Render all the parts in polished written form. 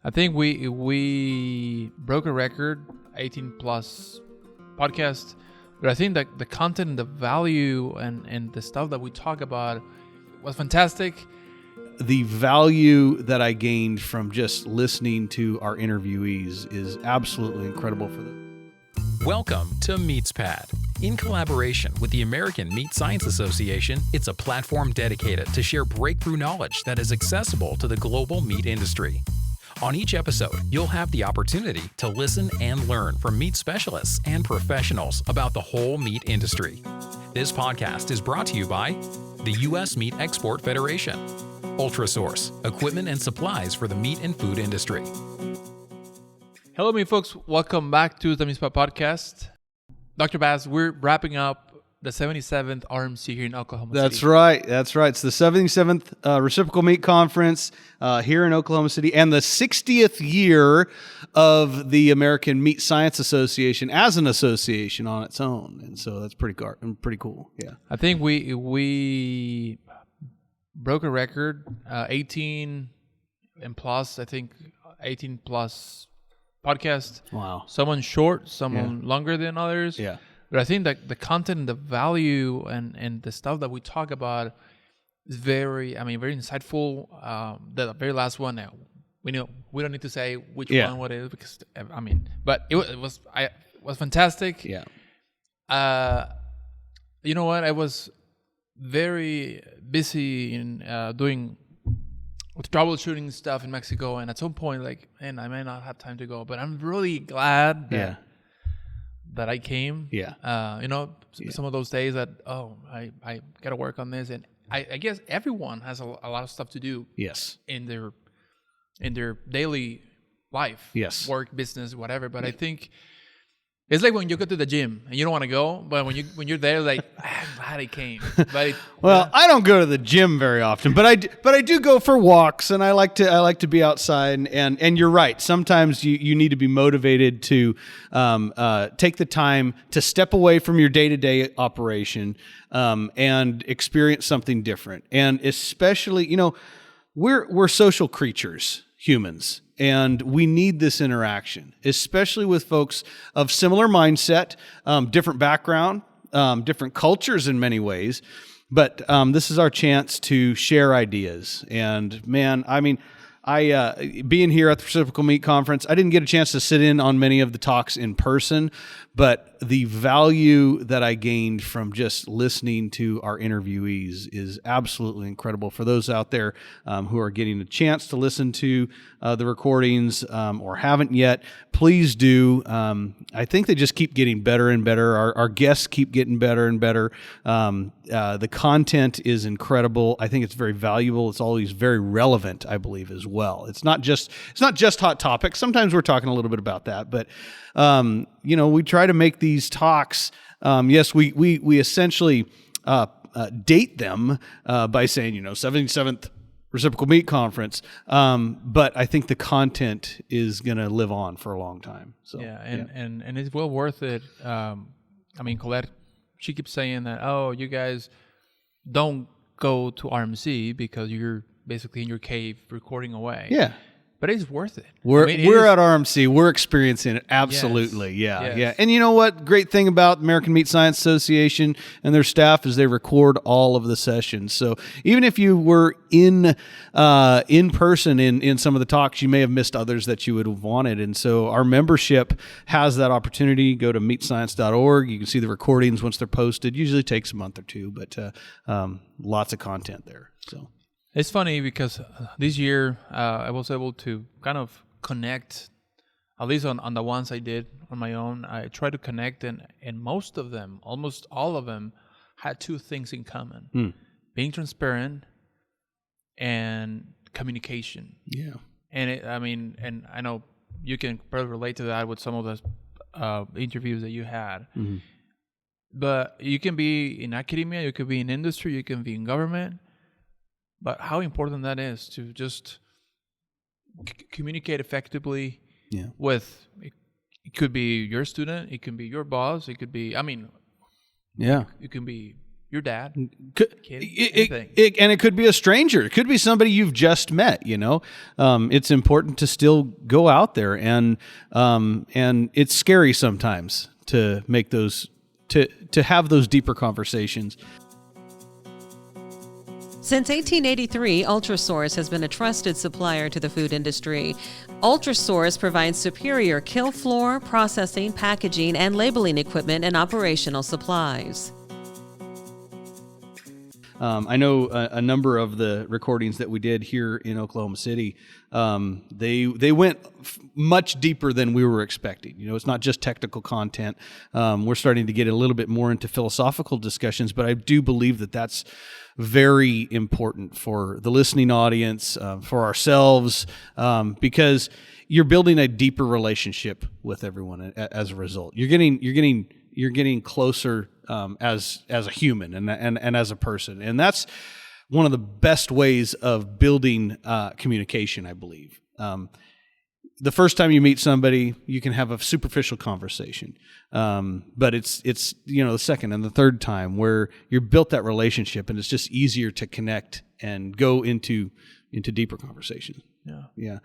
I think we broke a record, 18 plus podcast, but I think that the content and the value and the stuff that we talk about was fantastic. The value that I gained from just listening to our interviewees is absolutely incredible for them. Welcome to MeatsPad. In collaboration with the American Meat Science Association, it's a platform dedicated to share breakthrough knowledge that is accessible to the global meat industry. On each episode, you'll have the opportunity to listen and learn from meat specialists and professionals about the whole meat industry. This podcast is brought to you by the U.S. Meat Export Federation, Ultrasource, equipment and supplies for the meat and food industry. Hello, meat folks. Welcome back to the MeatsPad podcast. Dr. Bass, we're wrapping up the 77th RMC here in Oklahoma City. That's right. It's the 77th Reciprocal Meat Conference here in Oklahoma City, and the 60th year of the American Meat Science Association as an association on its own. And so that's pretty cool. Yeah. I think we broke a record, 18 and plus, I think 18 plus podcast. Wow. Someone short, someone longer than others. Yeah. But I think that the content and the value and the stuff that we talk about is very insightful. The very last one, we don't need to say which one what it is because but it was fantastic. Yeah. You know what? I was very busy in doing with troubleshooting stuff in Mexico, and at some point, I may not have time to go, but I'm really glad that I came. Yeah. Some of those days that, I got to work on this. And I guess everyone has a lot of stuff to do. Yes. In their daily life. Yes. Work, business, whatever. But I think it's like when you go to the gym and you don't want to go, but when you're there, I'm glad I came. But I don't go to the gym very often, but I do go for walks, and I like to be outside. And you're right. Sometimes you need to be motivated to take the time to step away from your day-to-day operation and experience something different. And especially, we're social creatures, humans. And we need this interaction, especially with folks of similar mindset, different background, different cultures in many ways. But this is our chance to share ideas. And man, I being here at the Reciprocal Meat Conference, I didn't get a chance to sit in on many of the talks in person, but the value that I gained from just listening to our interviewees is absolutely incredible. For those out there who are getting a chance to listen to the recordings or haven't yet, please do. I think they just keep getting better and better. Our guests keep getting better and better. The content is incredible. I think it's very valuable. It's always very relevant, I believe, as well. It's not just hot topics. Sometimes we're talking a little bit about that, but we try to make these talks. Yes, we essentially date them by saying 77th Reciprocal Meat Conference, but I think the content is going to live on for a long time. So and it's well worth it. Colette, she keeps saying that, you guys don't go to RMC because you're basically in your cave recording away. Yeah. But it's worth it. We're at RMC. We're experiencing it. Absolutely. Yes. Yeah. And you know what? Great thing about American Meat Science Association and their staff is they record all of the sessions. So even if you were in person in some of the talks, you may have missed others that you would have wanted. And so our membership has that opportunity. Go to meatscience.org. You can see the recordings once they're posted. Usually takes a month or two, but lots of content there. So. It's funny because this year I was able to kind of connect, at least on the ones I did on my own. I tried to connect, and most of them, almost all of them, had two things in common: being transparent and communication. Yeah, and I know you can probably relate to that with some of the interviews that you had. Mm-hmm. But you can be in academia, you could be in industry, you can be in government. But how important that is to just communicate effectively with, it could be your student, it can be your boss, it could be, it can be your dad, kid, and it could be a stranger. It could be somebody you've just met. You know, it's important to still go out there, and it's scary sometimes to make those to have those deeper conversations. Since 1883, Ultrasource has been a trusted supplier to the food industry. Ultrasource provides superior kill floor, processing, packaging, and labeling equipment and operational supplies. I know a number of the recordings that we did here in Oklahoma City, they went much deeper than we were expecting. You know, it's not just technical content. We're starting to get a little bit more into philosophical discussions, but I do believe that that's very important for the listening audience, for ourselves, because you're building a deeper relationship with everyone as a result. You're getting closer as a human and as a person, and that's one of the best ways of building communication, I believe. The first time you meet somebody, you can have a superficial conversation, but it's the second and the third time where you built that relationship, and it's just easier to connect and go into deeper conversations. Yeah.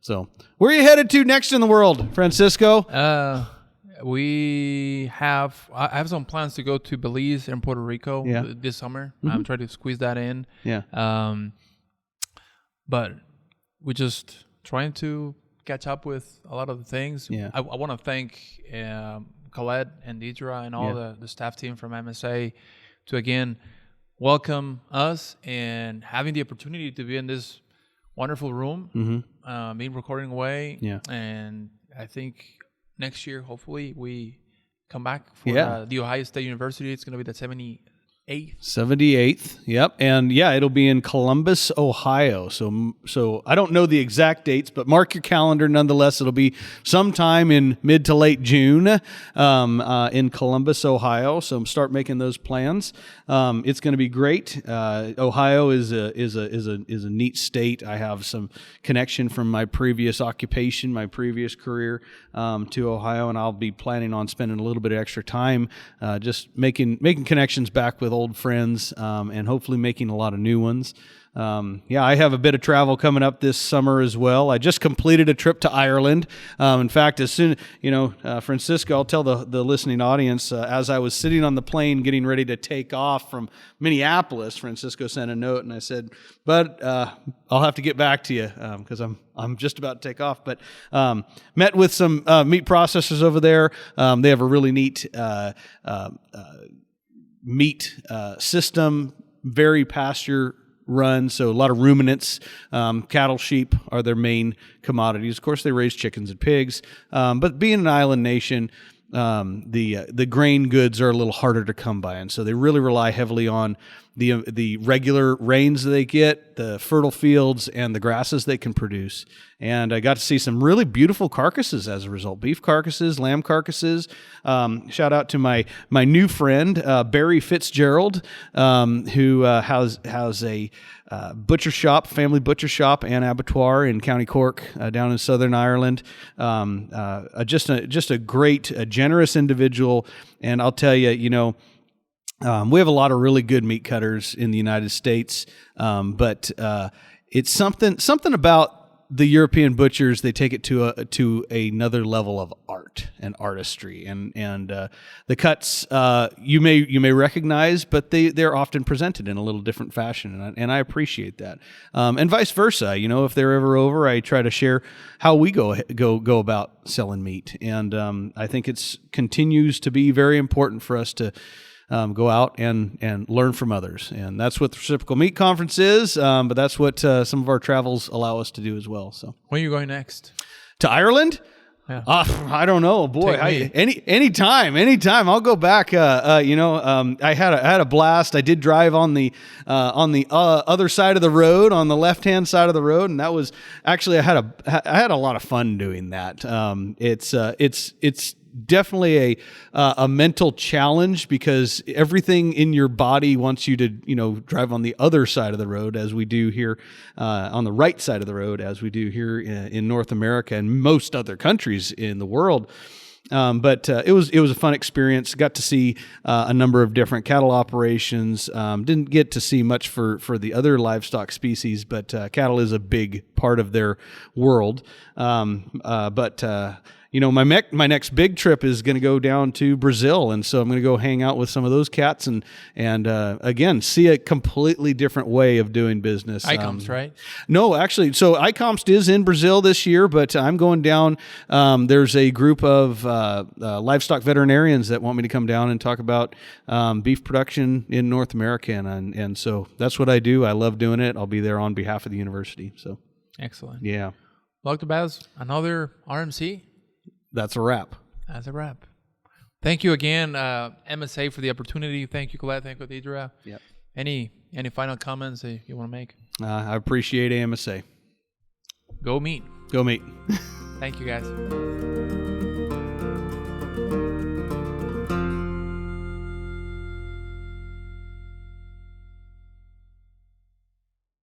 So, where are you headed to next in the world, Francisco? I have some plans to go to Belize and Puerto Rico this summer. Mm-hmm. I'm trying to squeeze that in. Yeah. But we're just trying to catch up with a lot of the things. Yeah. I want to thank Khaled and Deidre and all the staff team from MSA to again welcome us and having the opportunity to be in this wonderful room, being recording away. Yeah. And I think next year, hopefully, we come back for the Ohio State University. It's going to be the 78th. Yep. And it'll be in Columbus, Ohio. So I don't know the exact dates, but mark your calendar nonetheless. It'll be sometime in mid to late June in Columbus, Ohio. So start making those plans. It's going to be great. Ohio is a neat state. I have some connection from my previous occupation, my previous career to Ohio, and I'll be planning on spending a little bit of extra time just making connections back with old friends, and hopefully making a lot of new ones. I have a bit of travel coming up this summer as well. I just completed a trip to Ireland. In fact, as soon, Francisco, I'll tell the listening audience, as I was sitting on the plane getting ready to take off from Minneapolis, Francisco sent a note and I said, "Bud, I'll have to get back to you because I'm just about to take off." But met with some meat processors over there. They have a really neat meat system, very pasture run, so a lot of ruminants. Cattle, sheep are their main commodities. Of course, they raise chickens and pigs, but being an island nation, the grain goods are a little harder to come by, and so they really rely heavily on the regular rains that they get, the fertile fields, and the grasses they can produce. And I got to see some really beautiful carcasses as a result. Beef carcasses, lamb carcasses. Shout out to my new friend, Barry Fitzgerald, who has a butcher shop, family butcher shop and abattoir in County Cork, down in Southern Ireland. Just a great, generous individual. And I'll tell you, we have a lot of really good meat cutters in the United States, but it's something about the European butchers. They take it to another level of art and artistry, and the cuts you may recognize, but they're often presented in a little different fashion, and I appreciate that. And vice versa, if they're ever over, I try to share how we go about selling meat, and I think it's continues to be very important for us to go out and learn from others. And that's what the Reciprocal Meat Conference is, but that's what some of our travels allow us to do as well. So, when are you going next? To Ireland? Yeah. I don't know, boy. Anytime. I'll go back. I had a blast. I did drive on the other side of the road, on the left-hand side of the road, and that was actually I had a lot of fun doing that. It's definitely a mental challenge because everything in your body wants you to drive on the other side of the road, as we do here on the right side of the road, as we do here in North America and most other countries in the world. But it was a fun experience. Got to see a number of different cattle operations. Didn't get to see much for the other livestock species, but cattle is a big part of their world. My next big trip is going to go down to Brazil, and so I'm going to go hang out with some of those cats and again see a completely different way of doing business. ICOMS, right? No, actually, so ICOMS is in Brazil this year, but I'm going down. There's a group of livestock veterinarians that want me to come down and talk about beef production in North America, and so that's what I do. I love doing it. I'll be there on behalf of the university. So excellent. Yeah. Well, Dr. Bass, another RMC. That's a wrap. That's a wrap. Thank you again, MSA, for the opportunity. Thank you, Colette. Thank you, Deidre. Yep. Any final comments that you want to make? I appreciate AMSA. Go meet. Go meet. Thank you, guys.